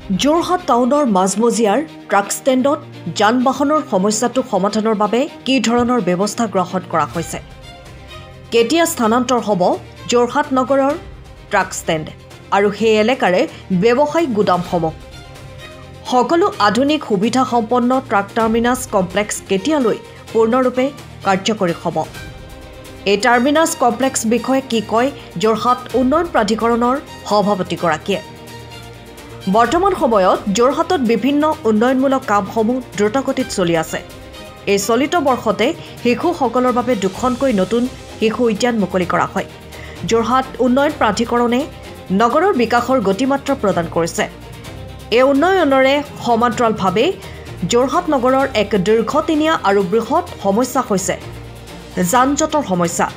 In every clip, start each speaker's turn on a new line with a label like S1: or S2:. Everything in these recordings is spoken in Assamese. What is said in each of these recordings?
S1: যোৰহাট টাউনৰ মাজমজিয়াৰ ট্ৰাক ষ্টেণ্ডত যান বাহনৰ সমস্যাটো সমাধানৰ বাবে কি ধৰণৰ ব্যৱস্থা গ্ৰহণ কৰা হৈছে? কেতিয়া স্থানান্তৰ হ'ব যোৰহাট নগৰৰ ট্ৰাক ষ্টেণ্ড আৰু সেই এলেকাৰে ব্যৱসায়িক গুদামসমূহ? সকলো আধুনিক সুবিধা সম্পন্ন ট্ৰাক টাৰ্মিনাছ কমপ্লেক্স কেতিয়ালৈ পূৰ্ণৰূপে কাৰ্যকৰী হ'ব? এই টাৰ্মিনাছ কমপ্লেক্স বিষয়ে কি কয় যোৰহাট উন্নয়ন প্ৰাধিকৰণৰ সভাপতিগৰাকীয়ে? বৰ্তমান সময়ত যোৰহাটত বিভিন্ন উন্নয়নমূলক কামসমূহ দ্ৰুতগতিত চলি আছে। এই চলিত বৰ্ষতে শিশুসকলৰ বাবে দুখনকৈ নতুন শিশু উদ্যান মুকলি কৰা হয়। যোৰহাট উন্নয়ন প্ৰাধিকৰণে নগৰৰ বিকাশৰ গতিমাত্ৰা প্ৰদান কৰিছে। এই উন্নয়নৰে সমান্তৰালভাৱে যোৰহাট নগৰৰ এক দীৰ্ঘদিনীয়া আৰু বৃহৎ সমস্যা হৈছে যান-জঁটৰ সমস্যা।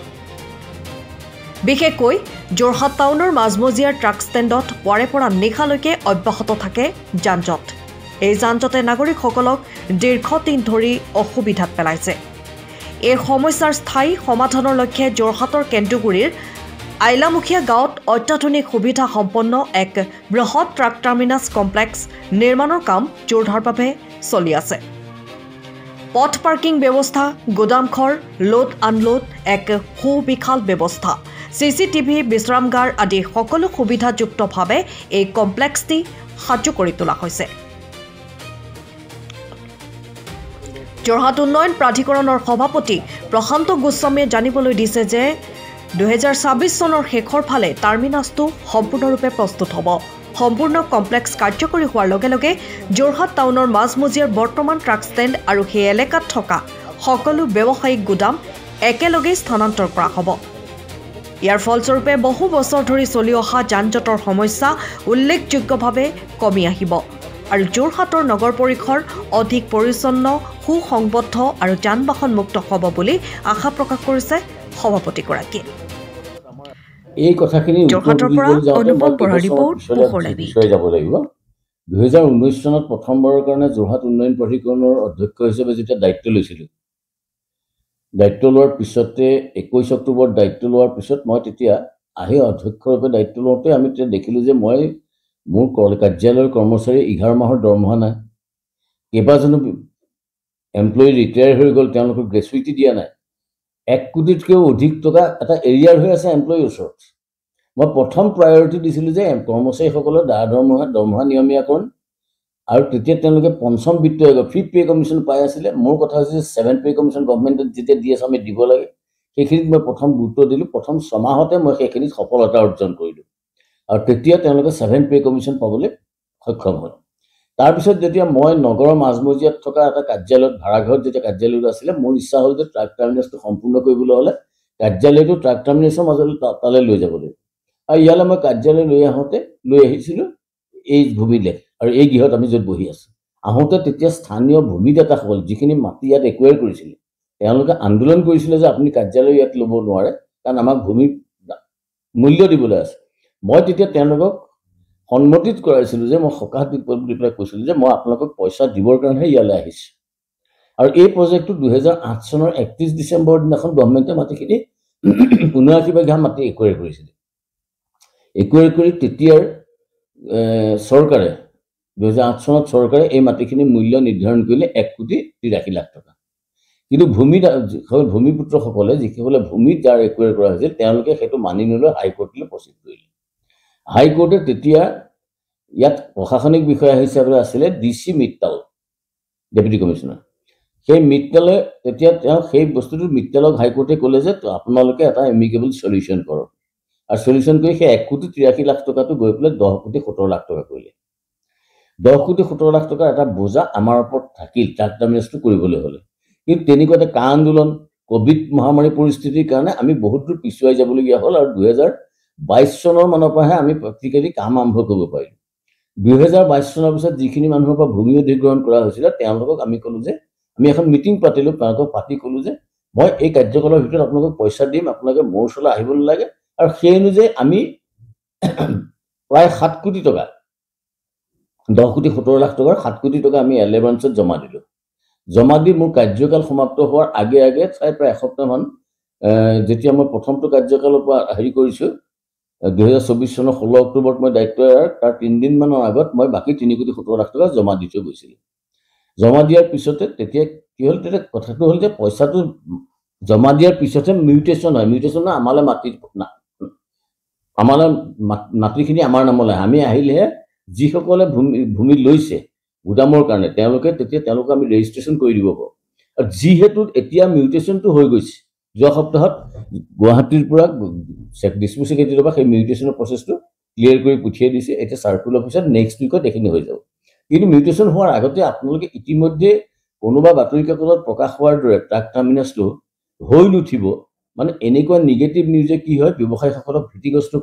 S1: বিশেষকৈ যোৰহাট টাউনৰ মাজমজিয়াৰ ট্ৰাক ষ্টেণ্ডত পুৱাৰে পৰা নিশালৈকে অব্যাহত থাকে যান-জঁট। এই যান-জঁটে নাগৰিকসকলক দীৰ্ঘদিন ধৰি অসুবিধাত পেলাইছে। এই সমস্যাৰ স্থায়ী সমাধানৰ লক্ষ্যে যোৰহাটৰ কেন্দুগুৰিৰ আইলামুখীয়া গাঁৱত অত্যাধুনিক সুবিধা সম্পন্ন এক বৃহৎ ট্ৰাক টাৰ্মিনাছ কমপ্লেক্স নিৰ্মাণৰ কাম জোৰদাৰভাৱে চলি আছে। পথ পাৰ্কিং ব্যৱস্থা, গুদামঘৰ, লোড আনলোড, এক সুবিশাল ব্যৱস্থা, CCTV, বিশ্ৰামগাৰ আদি সকলো সুবিধাযুক্তভাৱে এই কমপ্লেক্সটি সাজু কৰি তোলা হৈছে। যোৰহাট উন্নয়ন প্ৰাধিকৰণৰ সভাপতি প্ৰশান্ত গোস্বামীয়ে জানিবলৈ দিছে যে 2026 চনৰ শেষৰ ফালে টাৰ্মিনাছটো সম্পূৰ্ণৰূপে প্ৰস্তুত হ'ব। সম্পূৰ্ণ কমপ্লেক্স কাৰ্যকৰী হোৱাৰ লগে লগে যোৰহাট টাউনৰ মাজমজিয়াৰ বৰ্তমান ট্ৰাক ষ্টেণ্ড আৰু সেই এলেকাত থকা সকলো ব্যৱসায়িক গুদাম একেলগে স্থানান্তৰ কৰা হ'ব। ইয়াৰ ফলস্বৰূপে বহু বছৰ ধৰি চলি অহা যান-জঁটৰ সমস্যা উল্লেখযোগ্যভাৱে কমি আহিব আৰু যোৰহাটৰ নগৰ পৰিসৰ অধিক পৰিচ্ছন্ন, সুসংবদ্ধ আৰু যান-বাহন মুক্ত হ'ব বুলি আশা প্ৰকাশ কৰিছে সভাপতিগৰাকীয়ে।
S2: এই কথাখিনি
S1: যোৰহাটৰ পৰা অনুপম বৰা ৰিপৰ্ট,
S2: বিষয়ে যাব লাগিব। 2019 চনত প্ৰথমবাৰৰ কাৰণে যোৰহাট উন্নয়ন প্ৰাধিকৰণৰ অধ্যক্ষ হিচাপে যেতিয়া দায়িত্ব লৈছিলোঁ, দায়িত্ব লোৱাৰ পিছতে 21 অক্টোবৰত দায়িত্ব লোৱাৰ পিছত মই তেতিয়া আহি অধ্যক্ষৰূপে দায়িত্ব লওঁতে আমি তেতিয়া দেখিলোঁ যে মোৰ কাৰ্যালয়ৰ কৰ্মচাৰী 11 মাহৰ দৰমহা নাই, কেইবাজনো এমপ্লয়ী ৰিটায়াৰ হৈ গ'ল, তেওঁলোকক গ্ৰেচুইটি দিয়া নাই, 1 কোটিতকৈও অধিক টকা এটা এৰিয়াৰ হৈ আছে এমপ্লয়ীৰ ওচৰত। মই প্ৰথম প্ৰায়ৰিটি দিছিলোঁ যে কৰ্মচাৰীসকলৰ দৰমহা নিয়মীয়াকৰণ, আৰু তেতিয়া তেওঁলোকে পঞ্চম বিত্ত আয়োগৰ 5th পে কমিশ্যন পাই আছিলে। মোৰ কথা হৈছে যে 7th পে কমিশ্যন গভৰ্ণমেণ্টে যেতিয়া দি আছে আমি দিব লাগে, সেইখিনিত মই প্ৰথম গুৰুত্ব দিলোঁ। প্ৰথম 6 মাহতে মই সেইখিনিত সফলতা অৰ্জন কৰিলোঁ আৰু তেতিয়া তেওঁলোকে 7th পে কমিশ্যন পাবলৈ সক্ষম হ'ল। তাৰপিছত যেতিয়া মই নগৰৰ মাজমজিয়াত থকা এটা কাৰ্যালয়ত ভাড়াঘৰত যেতিয়া কাৰ্যালয়টো আছিলে, মোৰ ইচ্ছা হ'ল যে ট্ৰাক টাৰ্মিনাছটো সম্পূৰ্ণ কৰিবলৈ হ'লে কাৰ্যালয়টো ট্ৰাক টাৰ্মিনাছৰ মাজলৈ তালৈ লৈ যাব লাগিব। আৰু ইয়ালৈ মই কাৰ্যালয় লৈ আহিছিলোঁ এই ভূমিলেখ আৰু এই গৃহত আমি য'ত বহি আছোঁ। আহোঁতে তেতিয়া স্থানীয় ভূমিদাতাসকল যিখিনি মাটি ইয়াত একুৱায়াৰ কৰিছিলে, তেওঁলোকে আন্দোলন কৰিছিলে যে আপুনি কাৰ্যালয় ইয়াত ল'ব নোৱাৰে, কাৰণ আমাক ভূমিৰ মূল্য দিবলৈ আছে। মই তেতিয়া তেওঁলোকক সন্মতিত কৰাইছিলোঁ যে মই সকাহ দি পেলাই কৈছিলোঁ যে মই আপোনালোকক পইচা দিবৰ কাৰণেহে ইয়ালৈ আহিছোঁ। আৰু এই প্ৰজেক্টটো 2008 চনৰ 31 ডিচেম্বৰৰ দিনাখন গভৰ্ণমেণ্টে মাটিখিনি 79 বিঘা মাটি একুৱায়াৰ কৰিছিলে। একুৱায়াৰ কৰি তেতিয়াৰ চৰকাৰে 2008 চনত চৰকাৰে এই মাটিখিনিৰ মূল্য নিৰ্ধাৰণ কৰিলে 1,83,00,000 টকা। কিন্তু ভূমিপুত্ৰসকলে যিসকলে ভূমি যাৰ একুৱায়াৰ কৰা হৈছিল, তেওঁলোকে সেইটো মানি নলৈ হাইকোৰ্টলৈ প্ৰচিড কৰিলে। হাইকোৰ্টে তেতিয়া ইয়াত প্ৰশাসনিক বিষয়া হিচাপে আছিলে DC মিত্তাল, ডেপুটি কমিশ্যনাৰ। সেই মিত্তালে তেতিয়া সেই বস্তুটো মিত্তালক হাইকোৰ্টে ক'লে যে আপোনালোকে এটা এমিকেবল চলিউশ্যন কৰক, আৰু চলিউশ্যন কৰি সেই 1,83,00,000 টকাটো গৈ পেলাই 10,17,00,000 টকা কৰিলে। 10,17,00,000 টকাৰ এটা বোজা আমাৰ ওপৰত থাকিল ট্ৰাক টাৰ্মিনাছটো কৰিবলৈ হ'লে। কিন্তু তেনেকুৱা এটা আন্দোলন, কোভিড মহামাৰী পৰিস্থিতিৰ কাৰণে আমি বহুত দূৰ পিছুৱাই যাবলগীয়া হ'ল আৰু 2022 চনৰ মানৰ পৰাহে আমি প্ৰেক্টিকেলি কাম আৰম্ভ কৰিব পাৰিলোঁ। 2022 চনৰ পিছত যিখিনি মানুহৰ পৰা ভূমি অধিগ্ৰহণ কৰা হৈছিলে, তেওঁলোকক আমি ক'লোঁ যে আমি এখন মিটিং পাতিলোঁ, তেওঁলোকক পাতি ক'লোঁ যে মই এই কাৰ্যকালৰ ভিতৰত আপোনালোকক পইচা দিম, আপোনালোকে মোৰ ওচৰলৈ আহিব নালাগে। আৰু সেই অনুযায়ী আমি প্ৰায় 7 কোটি টকা, 10,17,00,000 টকাৰ 7 কোটি টকা আমি এলেভান্সত জমা দিলোঁ। জমা দি মোৰ কাৰ্যকাল সমাপ্ত হোৱাৰ আগে প্ৰায় এসপ্তাহমান যেতিয়া মই প্ৰথমটো কাৰ্যকালৰ পৰা কৰিছোঁ, 2024 চনৰ 16 অক্টোবৰত মই দায়িত্ব এৰাৰ তাৰ 3 দিনমানৰ আগত মই বাকী 3,70,00,000 টকা জমা দি থৈ গৈছিলোঁ। জমা দিয়াৰ পিছতে তেতিয়া কি হ'ল, তেতিয়া কথাটো হ'ল যে পইচাটো জমা দিয়াৰ পিছতহে মিউটেশ্যন হয়। মিউটেশ্যন আমালৈ মাটিখিনি আমাৰ নামলৈ আমি আহিলেহে যিসকলে ভূমি লৈছে গুদামৰ কাৰণে তেওঁলোকে আমি ৰেজিষ্ট্ৰেশ্যন কৰি দিব পাৰোঁ। আৰু যিহেতু এতিয়া মিউটেশ্যনটো হৈ গৈছে, যোৱা সপ্তাহত গুৱাহাটীৰ পৰা ডিষ্ট্ৰিক্ট ছেক্ৰেটাৰীৰ পৰা সেই মিউটেশ্যনৰ প্ৰচেছটো ক্লিয়াৰ কৰি পঠিয়াই দিছে। এতিয়া চাৰ্কুল অফিচত নেক্সট উইকত এইখিনি হৈ যাব। কিন্তু মিউটেশ্যন হোৱাৰ আগতে আপোনালোকে ইতিমধ্যে কোনোবা বাতৰি কাকতত প্ৰকাশ হোৱাৰ দৰে ট্ৰাক টাৰ্মিনাছটো হৈ নুঠিব। মানে এনেকুৱা নিগেটিভ নিউজে কি হয়, ব্যৱসায়ীসকলক ভীতিগ্ৰস্ত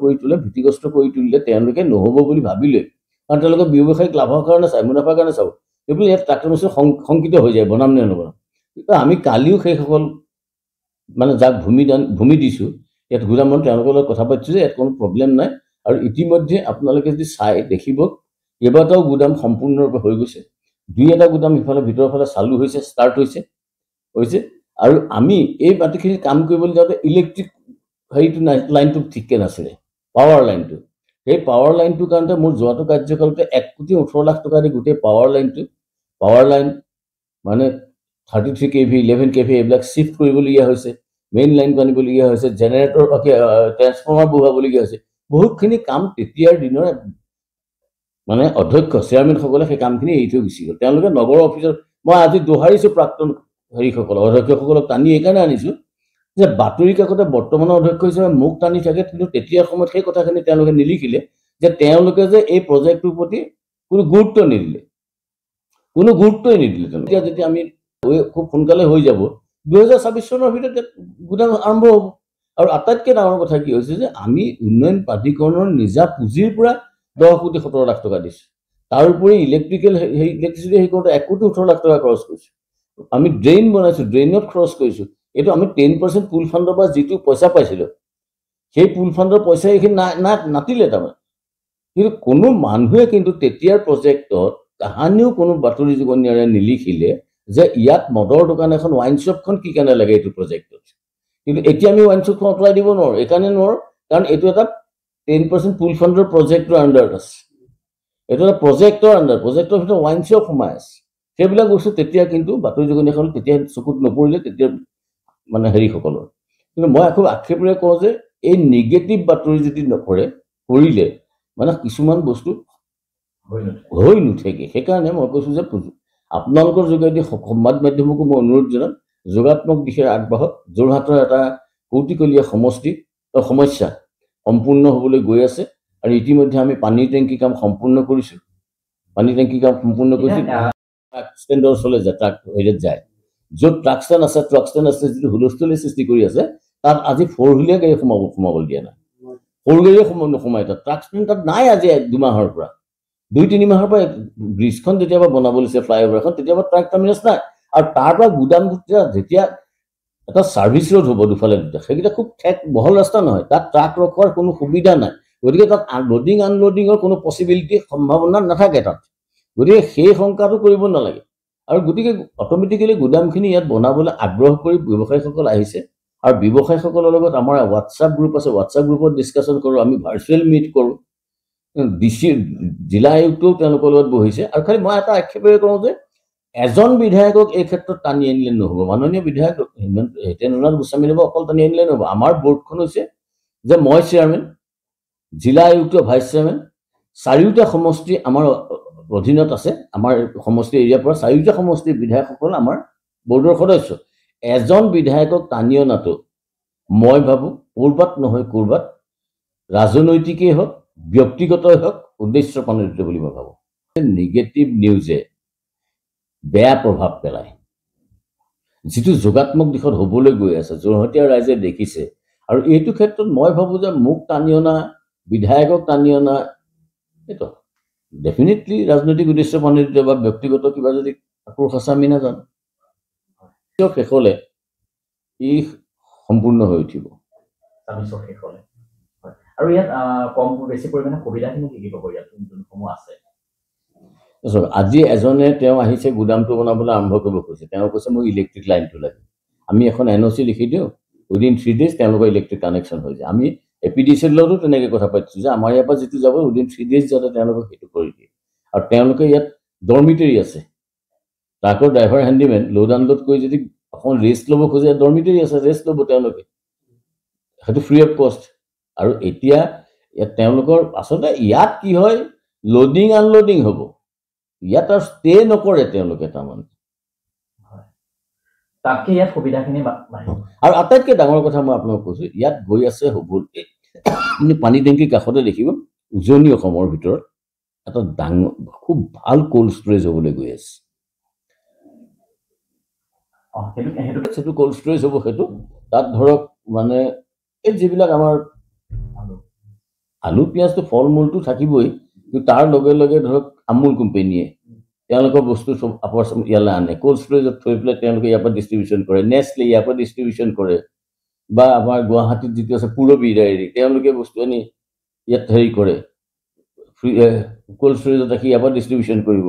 S2: কৰি তুলিলে তেওঁলোকে নহ'ব বুলি ভাবি লয়। কাৰণ তেওঁলোকে ব্যৱসায়িক লাভৰ কাৰণে চায়, মুনাফাৰ কাৰণে চাব। এইবোৰ ইয়াত ট্ৰাক টাৰ্মিনাছ শংকিত হৈ যায়, বনাম নে নবনাম। কিন্তু আমি কালিও সেইসকল মানে যাক ভূমি দিছোঁ ইয়াত গুদামত তেওঁলোকৰ লগত কথা পাতিছোঁ যে ইয়াত কোনো প্ৰব্লেম নাই। আৰু ইতিমধ্যে আপোনালোকে যদি চাই দেখিব কেইবাটাও গুদাম সম্পূৰ্ণৰূপে হৈ গৈছে। 2-এটা গুদাম ইফালে ভিতৰৰ ফালে চালু হৈছে, ষ্টাৰ্ট হৈছে। আৰু আমি এই মাটিখিনি কাম কৰিবলৈ যাওঁতে ইলেক্ট্ৰিক লাইনটো ঠিককৈ নাছিলে, পাৱাৰ লাইনটো। সেই পাৱাৰ লাইনটোৰ কাৰণে মোৰ যোৱাটো কাৰ্যকালতে 1,18,00,000 টকা দি গোটেই পাৱাৰ লাইন মানে 33 kV 11 kV এইবিলাক শ্বিফ্ট কৰিবলগীয়া হৈছে, মেইন লাইনটো আনিবলগীয়া হৈছে, জেনেৰেটৰ ট্ৰেন্সফৰ্মাৰ বহুৱাবলগীয়া হৈছে। বহুতখিনি কাম তেতিয়াৰ দিনৰ মানে অধ্যক্ষ চেয়াৰমেনসকলে সেই কামখিনি এৰি থৈ গুচি গ'ল। তেওঁলোকে নগৰ অফিচৰ মই আজি দোহাৰিছোঁ প্ৰাক্তন অধ্যক্ষসকলক টানি এইকাৰণে আনিছোঁ যে বাতৰি কাকতে বৰ্তমানৰ অধ্যক্ষ হিচাপে মোক টানি থাকে, কিন্তু তেতিয়াৰ সময়ত সেই কথাখিনি তেওঁলোকে নিলিখিলে যে তেওঁলোকে যে এই প্ৰজেক্টটোৰ প্ৰতি কোনো গুৰুত্বই নিদিলে। এতিয়া যেতিয়া আমি খুব সোনকালে হৈ যাব, 2024 চনৰ ভিতৰত গুদাম আৰম্ভ হ'ব। আৰু আটাইতকৈ ডাঙৰ কথা কি হৈছে যে আমি উন্নয়ন প্ৰাধিকৰণৰ নিজা পুঁজিৰ পৰা 10,17,00,000 টকা দিছোঁ। তাৰোপৰি ইলেক্ট্ৰিচিটি হেৰি কৰোঁতে 1,18,00,000 টকা খৰচ কৰিছোঁ। আমি ড্ৰেইন বনাইছোঁ, ড্ৰেইনত খৰচ কৰিছোঁ। এইটো আমি 10% পুল ফাণ্ডৰ পৰা যিটো পইচা পাইছিলোঁ, সেই পুল ফাণ্ডৰ পইচা এইখিনি নাতিলে তাৰমানে। কিন্তু কোনো মানুহে কিন্তু তেতিয়াৰ প্ৰজেক্টত কাহানিও কোনো বাতৰি যোগনীয়াৰে নিলিখিলে যে ইয়াত মদৰ দোকান এখন ৱাইন শ্বপখন কি কাৰণে লাগে এইটো প্ৰজেক্টত। কিন্তু এতিয়া আমি ৱাইন শ্বপখন আঁতৰাই দিব নোৱাৰোঁ। এইকাৰণে নোৱাৰোঁ কাৰণ এইটো এটা 10% পুল ফাণ্ডৰ প্ৰজেক্টৰ আণ্ডাৰত আছে। এইটো এটা প্ৰজেক্টৰ ভিতৰত ৱাইন শ্বপ সোমাই আছে। সেইবিলাক বস্তু তেতিয়া কিন্তু বাতৰি যোগনীয়াখন তেতিয়া চকুত নপৰিলে তেতিয়া মানে হেৰিসকলৰ। কিন্তু মই খুব আক্ষেপেৰে কওঁ যে এই নিগেটিভ বাতৰি যদি কৰিলে মানে কিছুমান বস্তু হৈ নুঠেগৈ। সেইকাৰণে মই কৈছোঁ যে আপোনালোকৰ যোগেদি সংবাদ মাধ্যমকো মই অনুৰোধ জনাম, যোগাত্মক দিশে আগবাঢ়ক। যোৰহাটৰ এটা কৌটিকলীয়া সমস্যা সম্পূৰ্ণ হ'বলৈ গৈ আছে। আৰু ইতিমধ্যে আমি পানীৰ টেংকি কাম সম্পূৰ্ণ কৰিছোঁ। ট্ৰাক ষ্টেণ্ডৰ ওচৰলৈ ট্ৰাক হেৰিত যায়, য'ত ট্ৰাক ষ্টেণ্ড আছে যিটো হুলস্থুলীৰ সৃষ্টি কৰি আছে, তাত আজি 4 হুইলাৰ গাড়ী সোমাবলৈ দিয়া নাই। সৰু গাড়ীয়ে নোসোমাই তাত। ট্ৰাক ষ্টেণ্ড তাত নাই আজি 2 মাহৰ পৰা। 2-3 মাহৰ পৰা ব্ৰিজখন যেতিয়াবা বনাব লৈছে ফ্লাইঅভাৰ এখন, তেতিয়াবা ট্ৰাক টাৰ্মিনাছ নাই। আৰু তাৰ পৰা গুদাম যেতিয়া এটা ছাৰ্ভিচ ৰোড হ'ব দুফালে দুটা, সেইকেইটা খুব বহল ৰাস্তা নহয়, তাত ট্ৰাক ৰখোৱাৰ কোনো সুবিধা নাই। গতিকে তাত লোডিং আনলোডিঙৰ কোনো পচিবিলিটি সম্ভাৱনা নাথাকে তাত। গতিকে সেই শংকাটো কৰিব নালাগে। আৰু গতিকে অট'মেটিকেলি গুদামখিনি ইয়াত বনাবলৈ আগ্ৰহ কৰি ব্যৱসায়ীসকল আহিছে। আৰু ব্যৱসায়ীসকলৰ লগত আমাৰ হোৱাটছআপ গ্ৰুপ আছে, হোৱাটছআপ গ্ৰুপত ডিছকাশ্যন কৰোঁ, আমি ভাৰ্চুৱেল মিট কৰোঁ। জিলা আয়ুক্তও তেওঁলোকৰ লগত বহিছে। আৰু খালি মই এটা আক্ষেপেৰে কওঁ যে এজন বিধায়কক এই ক্ষেত্ৰত টানি আনিলে নহ'ব। মাননীয় বিধায়ক হিতেন্দ্ৰনাথ গোস্বামীদেৱক অকল টানি আনিলে নহ'ব। আমাৰ বৰ্ডখন হৈছে যে মই চেয়াৰমেন, জিলা আয়ুক্ত ভাইচ চেয়াৰমেন, 4টা সমষ্টি আমাৰ অধীনত আছে। আমাৰ সমষ্টি এৰিয়াৰ পৰা 4টা সমষ্টিৰ বিধায়কসকল আমাৰ বৰ্ডৰ সদস্য। এজন বিধায়কক টানি অনাটো মই ভাবোঁ ক'ৰবাত নহয় ক'ৰবাত ৰাজনৈতিকেই হওক, ব্যক্তিগতই হওক, উদ্দেশ্য প্ৰণোদিত বুলি মই ভাবোঁ। নিগেটিভ নিউজে বেয়া প্ৰভাৱ পেলায়, যিটো যোগাত্মক দিশত হ'বলৈ গৈ আছে, যোৰহাটীয়া ৰাইজে দেখিছে। আৰু এইটো ক্ষেত্ৰত মই ভাবোঁ যে মোক টানি অনা, বিধায়কক টানি অনা, এইটো ডেফিনেটলি ৰাজনৈতিক উদ্দেশ্য প্ৰণোদিত বা ব্যক্তিগত কিবা যদি আক্ৰোশ আছে আমি নাজানো। শেষলে ই সম্পূৰ্ণ হৈ উঠিব।
S3: আৰু ইয়াত কম বেছি পৰিমাণে সুবিধাখিনি কি পাব ইয়াত যোনসমূহ আছে?
S2: আজি এজনে তেওঁ আহিছে গুদামটো বনাবলৈ আৰম্ভ কৰিব কৈছে। তেওঁ কৈছে মোক ইলেক্ট্ৰিক লাইনটো লাগে। আমি এখন NOC লিখি দিওঁ, উইদিন 3 days তেওঁলোকৰ ইলেক্ট্ৰিক কানেকশ্যন হৈ যায়। আমি APDCLতো তেনেকৈ কথা পাতিছোঁ যে আমাৰ ইয়াৰ পৰা যিটো যাব উইদিন 3 days যাতে তেওঁলোকক সেইটো কৰি দিয়ে আৰু তেওঁলোকে ইয়াত ডৰ্মিটৰী আছে ট্ৰাকৰ ড্ৰাইভাৰ হেণ্ডিমেন লোড আনলোড কৰি যদি অকণ ৰেষ্ট ল'ব খোজে ডৰ্মিটৰী আছে ৰেষ্ট ল'ব তেওঁলোকে সেইটো ফ্ৰী অফ কষ্ট আৰু এতিয়া ইয়াত তেওঁলোকৰ আচলতে ইয়াত কি হয় লোডিং আনলোডিং হ'ব ইয়াত আৰু ষ্টে নকৰে তেওঁলোকে তাৰমানে
S3: তাতকে ইয়াত সুবিধাখিনি
S2: আৰু আটাইতকৈ ডাঙৰ কথা মই আপোনাক কৈছোঁ ইয়াত গৈ আছে হ'বল কিন্তু পানী টেংকিৰ কাষতে দেখিব উজনি অসমৰ ভিতৰত এটা ডাঙৰ খুব ভাল কোল্ড ষ্টৰেজ হ'বলৈ গৈ আছে সেইটো কোল্ড ষ্টৰেজ হ'ব সেইটো তাত ধৰক মানে এই যিবিলাক আমাৰ আলু পিঁয়াজটো ফল মূলটো থাকিবই কিন্তু তাৰ লগে লগে ধৰক আমুল কোম্পেনীয়ে তেওঁলোকৰ বস্তু চব ইয়ালৈ আনে কোল্ড ষ্টৰেজত থৈ পেলাই তেওঁলোকে ইয়াৰ পৰা ডিষ্ট্ৰিবিউশ্যন কৰে নেছলে ইয়াৰ পৰা ডিষ্ট্ৰিবিউশ্যন কৰে বা আমাৰ গুৱাহাটীত যিটো আছে পূৰবী ডায়েৰী তেওঁলোকে বস্তু আনি ইয়াত হেৰি কৰে কোল্ড ষ্টৰেজত ৰাখি ইয়াৰ পৰা ডিষ্ট্ৰিবিউশ্যন কৰিব